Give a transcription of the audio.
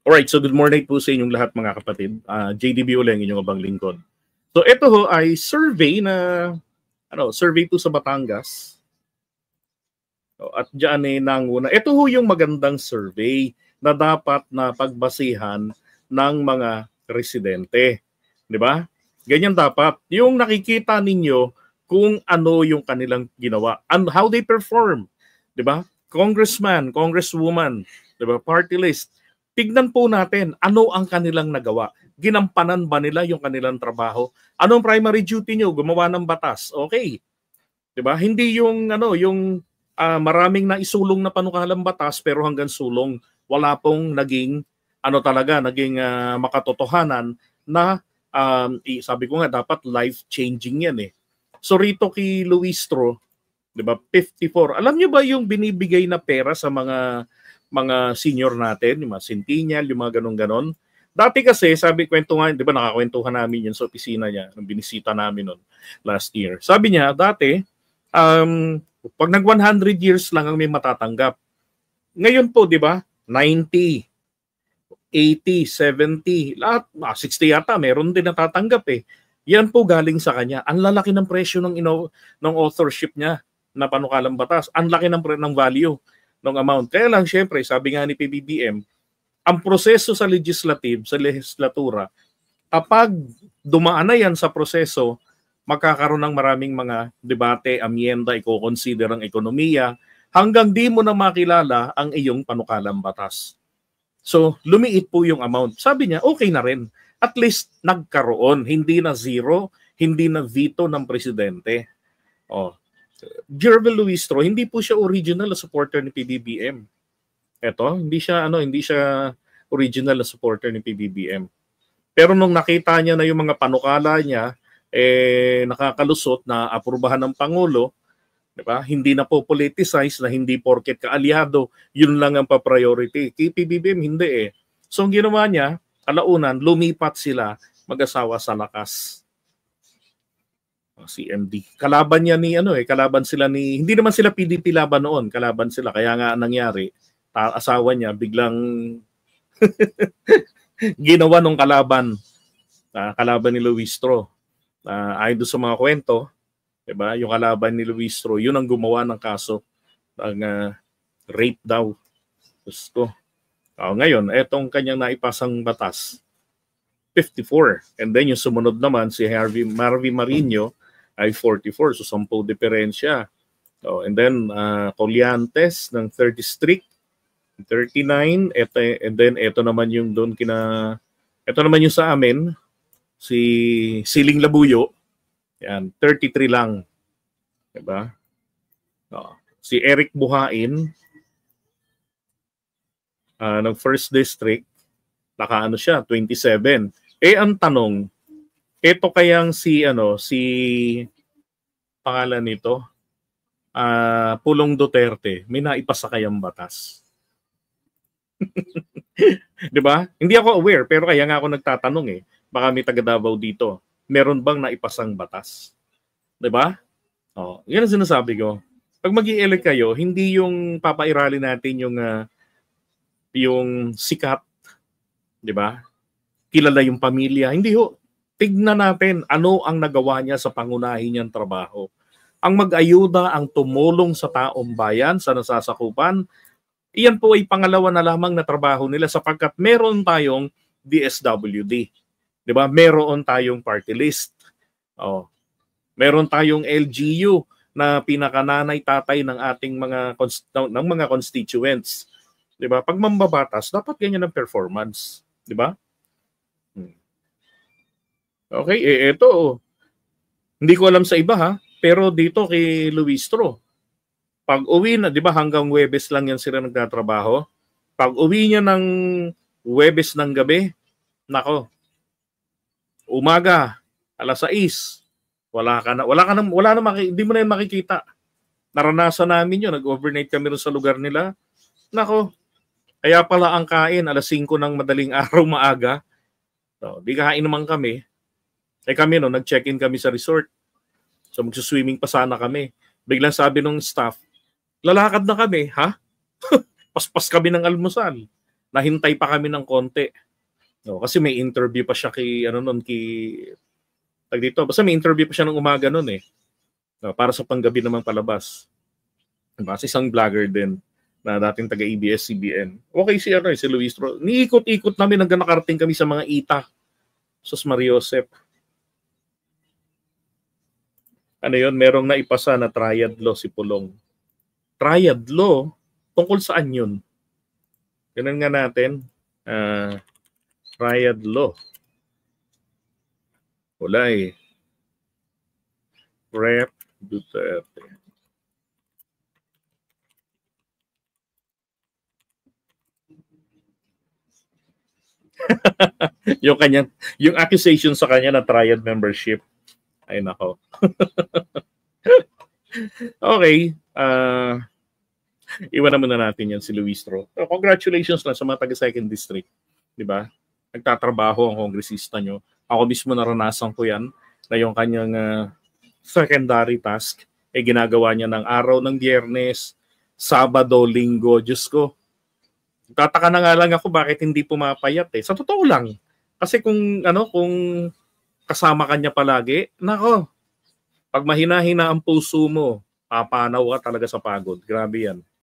Alright, so good morning po sa inyong lahat mga kapatid. JDB Uleng, inyong abang lingkod. So ito ho ay survey na, survey po sa Batangas. At dyan ay nanguna. Ito ho yung magandang survey na dapat na pagbasihan ng mga residente. Di ba? Ganyan dapat. Yung nakikita ninyo kung ano yung kanilang ginawa and how they perform. Di ba? Congressman, congresswoman, di ba? Party list. Tignan po natin ano ang kanilang nagawa. Ginampanan ba nila yung kanilang trabaho? Anong primary duty nyo? Gumawa ng batas. Okay. 'Di ba? Hindi yung maraming naisulong na panukalang batas pero hanggang sulong wala pong naging makatotohanan na sabi ko nga dapat life changing 'yan eh. So rito kay Luistro, 'di ba? 54. Alam niyo ba yung binibigay na pera sa mga senior natin, yung mga centennial, yung mga ganon-ganon. Dati kasi, kwento nga, di ba nakakwentuhan namin yun sa opisina niya, nung binisita namin noon last year. Sabi niya, dati, pag nag 100 years lang ang may matatanggap. Ngayon po, di ba, 90, 80, 70, lahat, 60 yata, meron din natatanggap eh. Yan po galing sa kanya. Ang lalaki ng presyo ng authorship niya na panukalang batas. Ang laki ng value ng amount. Kaya lang, syempre, sabi nga ni PBBM, ang proseso sa legislatura, kapag dumaan na yan sa proseso, magkakaroon ng maraming mga debate, amyenda, i-consider ang ekonomiya, hanggang di mo na makilala ang iyong panukalang batas. So, lumiit po yung amount. Sabi niya, okay na rin. At least nagkaroon, hindi na zero, hindi na veto ng presidente. Jervel Luistro, hindi po siya original na supporter ni PBBM. Hindi siya original na supporter ni PBBM. Pero nung nakita niya na yung mga panukala niya nakakalusot na aprubahan ng Pangulo, 'di ba? Hindi na po politicize na hindi porket kaalyado, yun lang ang pa-priority. Kay PBBM hindi eh. So ang ginawa niya, kalaunan lumipat sila mag-asawa sa lakas. CMD. Kalaban niya kalaban sila hindi naman sila PDP laban noon, kalaban sila. Kaya nga nangyari, asawa niya biglang ginawa nung kalaban ni Luistro. Ayon doon sa mga kwento, 'di ba? Yung kalaban ni Luistro, yun ang gumawa ng kaso ng rape daw. Gusto. Ngayon, etong kanyang naipasang batas, 54. And then yung sumunod naman si Marvin Marino ay 44, so 10 diferensya. And then Colliantes ng 30 strict, 39. And then ito naman yung ito naman yung sa amin, si Siling Labuyo, yan, 33 lang. Diba? Si Eric Buhain ng 1st District, nakaano siya, 27. Ang tanong, ito kayang si pangalan nito, Pulong Duterte, may naipasa kayang batas? 'Di ba? Hindi ako aware, pero kaya nga ako nagtatanong eh. Baka may taga Davao dito. Meron bang naipasang batas? 'Di ba? Yan ang sinasabi ko. Pag mag-i-elect kayo, hindi yung papairali natin yung sikat, 'di ba? Kilala yung pamilya. Hindi ho. Tignan natin ano ang nagawa niya sa pangunahin niyang trabaho. Ang mag-ayuda, ang tumulong sa taong bayan, sa nasasakupan, iyan po ay pangalawa na lamang na trabaho nila sapagkat meron tayong DSWD. 'Di ba? Meron tayong party list. Meron tayong LGU na pinakananay tatay ng ating mga constituents. 'Di ba? Pag mambabatas, dapat ganyan ang performance, 'di ba? Okay, ito. Hindi ko alam sa iba ha, pero dito kay Luistro, pag uwi na, 'di ba hanggang Huwebes lang yan sila nagtatrabaho. Pag uwi niya ng Huwebes ng gabi, nako. Umaga, alas 6, hindi mo na yan makikita. Naranasan namin 'yun, nag-overnight kami rin sa lugar nila. Nako. Kaya pala ang kain alas 5 ng madaling araw maaga. Di kain naman kami. Kami nag-check-in kami sa resort. So magsuswimming pa sana kami. Biglang sabi ng staff, lalakad na kami, ha? Paspas kami ng almusal. Nahintay pa kami ng konti. No, kasi may interview pa siya kay dito. Basta may interview pa siya ng umaga noon eh. No, para sa panggabi namang palabas. Diba? Kasi isang vlogger din na dating taga ABS-CBN. Okay si Luis Tro. Niikot-ikot namin hanggang nakarating kami sa mga ita. Sus Mariosep. Ano yun? Merong naipasa na triad law si Pulong. Triad law? Tungkol saan yun? Ganun nga natin. Triad law. Wala eh. Rep Duterte. yung accusation sa kanya na triad membership. Ay nako. Okay. Iwan naman na natin yan si Luis Tro. So, congratulations lang sa mga taga Second District. Di ba? Nagtatrabaho ang kongresista nyo. Ako mismo naranasan ko yan na yung kanyang secondary task ginagawa niya ng araw ng Biyernes, Sabado, Linggo. Diyos ko. Tataka na nga lang ako bakit hindi pumapayat eh. Sa totoo lang. Kasi kung kasama kanya palagi, nako, pag mahina-hina ang puso mo, papanaw ka talaga sa pagod. Grabe yan.